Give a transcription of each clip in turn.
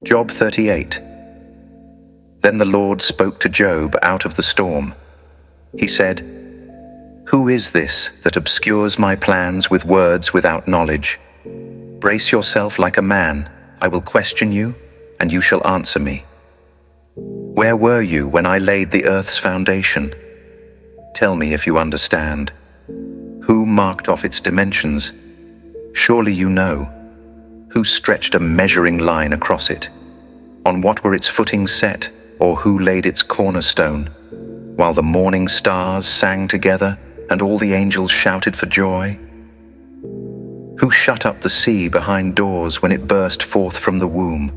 Job 38. Then the Lord spoke to Job out of the storm. He said, "Who is this that obscures my plans with words without knowledge? Brace yourself like a man, I will question you, and you shall answer me. Where were you when I laid the earth's foundation? Tell me if you understand. Who marked off its dimensions? Surely you know. Who stretched a measuring line across it? On what were its footings set, or who laid its cornerstone? While the morning stars sang together, and all the angels shouted for joy? Who shut up the sea behind doors when it burst forth from the womb?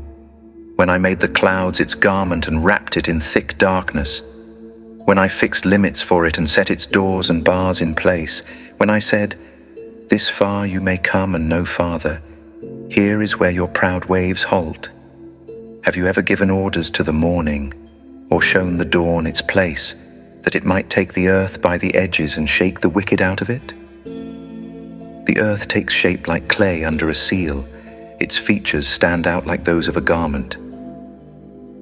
When I made the clouds its garment and wrapped it in thick darkness? When I fixed limits for it and set its doors and bars in place? When I said, 'This far you may come and no farther. Here is where your proud waves halt.' Have you ever given orders to the morning, or shown the dawn its place, that it might take the earth by the edges and shake the wicked out of it? The earth takes shape like clay under a seal. Its features stand out like those of a garment.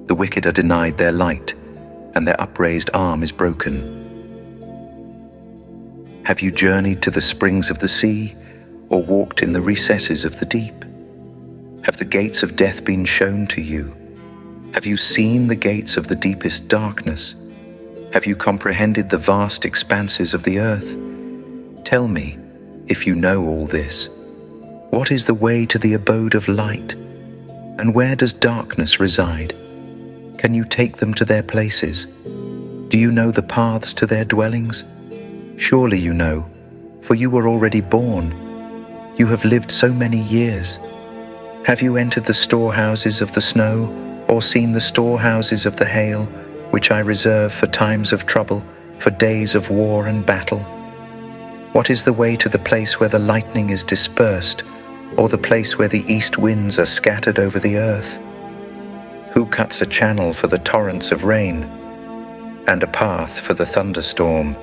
The wicked are denied their light, and their upraised arm is broken. Have you journeyed to the springs of the sea, or walked in the recesses of the deep? Have the gates of death been shown to you? Have you seen the gates of the deepest darkness? Have you comprehended the vast expanses of the earth? Tell me, if you know all this, what is the way to the abode of light? And where does darkness reside? Can you take them to their places? Do you know the paths to their dwellings? Surely you know, for you were already born. You have lived so many years. Have you entered the storehouses of the snow, or seen the storehouses of the hail, which I reserve for times of trouble, for days of war and battle? What is the way to the place where the lightning is dispersed, or the place where the east winds are scattered over the earth? Who cuts a channel for the torrents of rain, and a path for the thunderstorm?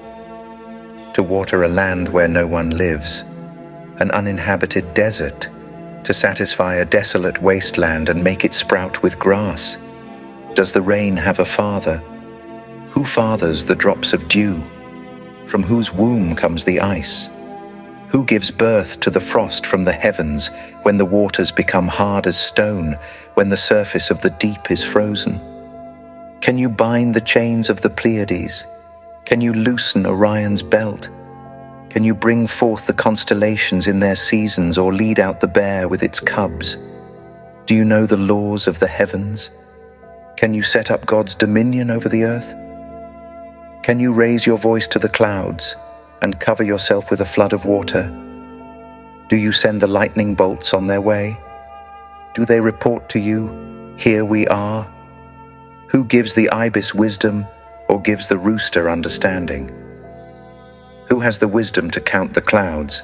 To water a land where no one lives, an uninhabited desert, to satisfy a desolate wasteland and make it sprout with grass? Does the rain have a father? Who fathers the drops of dew? From whose womb comes the ice? Who gives birth to the frost from the heavens, when the waters become hard as stone, when the surface of the deep is frozen? Can you bind the chains of the Pleiades? Can you loosen Orion's belt? Can you bring forth the constellations in their seasons, or lead out the bear with its cubs? Do you know the laws of the heavens? Can you set up God's dominion over the earth? Can you raise your voice to the clouds and cover yourself with a flood of water? Do you send the lightning bolts on their way? Do they report to you, 'Here we are'? Who gives the ibis wisdom, or gives the rooster understanding? Who has the wisdom to count the clouds?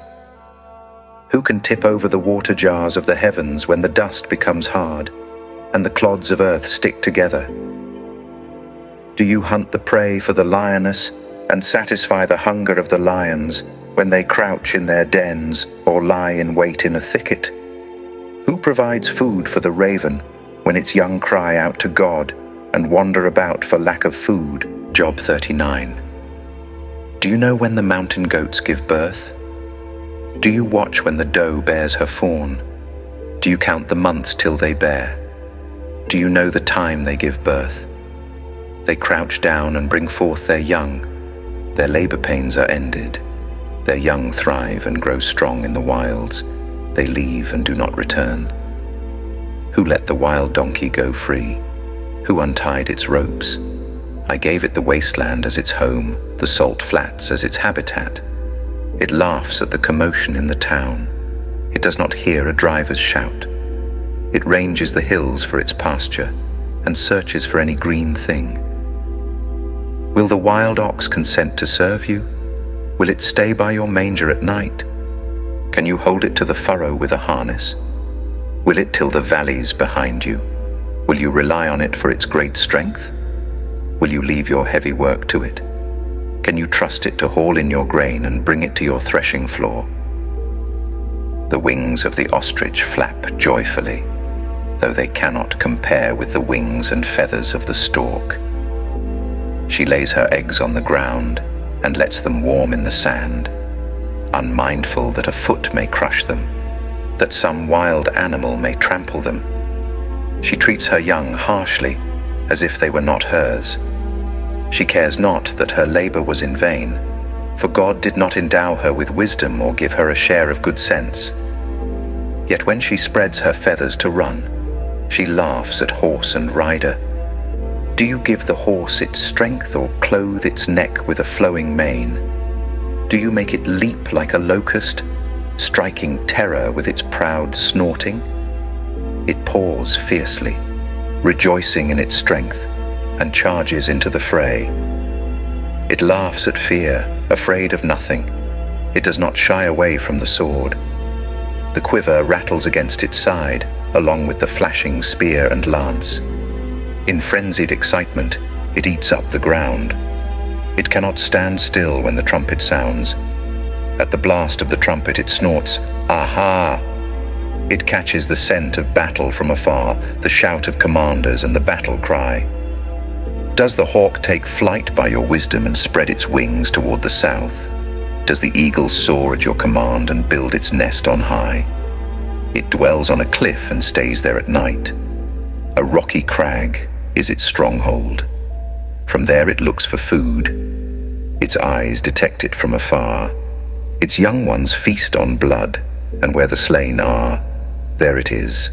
Who can tip over the water jars of the heavens when the dust becomes hard, and the clods of earth stick together? Do you hunt the prey for the lioness, and satisfy the hunger of the lions, when they crouch in their dens, or lie in wait in a thicket? Who provides food for the raven, when its young cry out to God, and wander about for lack of food? Job 39. Do you know when the mountain goats give birth? Do you watch when the doe bears her fawn? Do you count the months till they bear? Do you know the time they give birth? They crouch down and bring forth their young. Their labor pains are ended. Their young thrive and grow strong in the wilds. They leave and do not return. Who let the wild donkey go free? Who untied its ropes? I gave it the wasteland as its home, the salt flats as its habitat. It laughs at the commotion in the town. It does not hear a driver's shout. It ranges the hills for its pasture and searches for any green thing. Will the wild ox consent to serve you? Will it stay by your manger at night? Can you hold it to the furrow with a harness? Will it till the valleys behind you? Will you rely on it for its great strength? Will you leave your heavy work to it? Can you trust it to haul in your grain and bring it to your threshing floor? The wings of the ostrich flap joyfully. though they cannot compare with the wings and feathers of the stork. She lays her eggs on the ground and lets them warm in the sand, unmindful that a foot may crush them, that some wild animal may trample them. She treats her young harshly, as if they were not hers. She cares not that her labor was in vain, for God did not endow her with wisdom or give her a share of good sense. Yet when she spreads her feathers to run, she laughs at horse and rider. Do you give the horse its strength or clothe its neck with a flowing mane? Do you make it leap like a locust, striking terror with its proud snorting? It paws fiercely, rejoicing in its strength, and charges into the fray. It laughs at fear, afraid of nothing. It does not shy away from the sword. The quiver rattles against its side, along with the flashing spear and lance. In frenzied excitement, it eats up the ground. It cannot stand still when the trumpet sounds. At the blast of the trumpet it snorts, "Aha!" It catches the scent of battle from afar, the shout of commanders and the battle cry. Does the hawk take flight by your wisdom and spread its wings toward the south? Does the eagle soar at your command and build its nest on high? It dwells on a cliff and stays there at night. A rocky crag is its stronghold. From there it looks for food. Its eyes detect it from afar. Its young ones feast on blood, and where the slain are, there it is,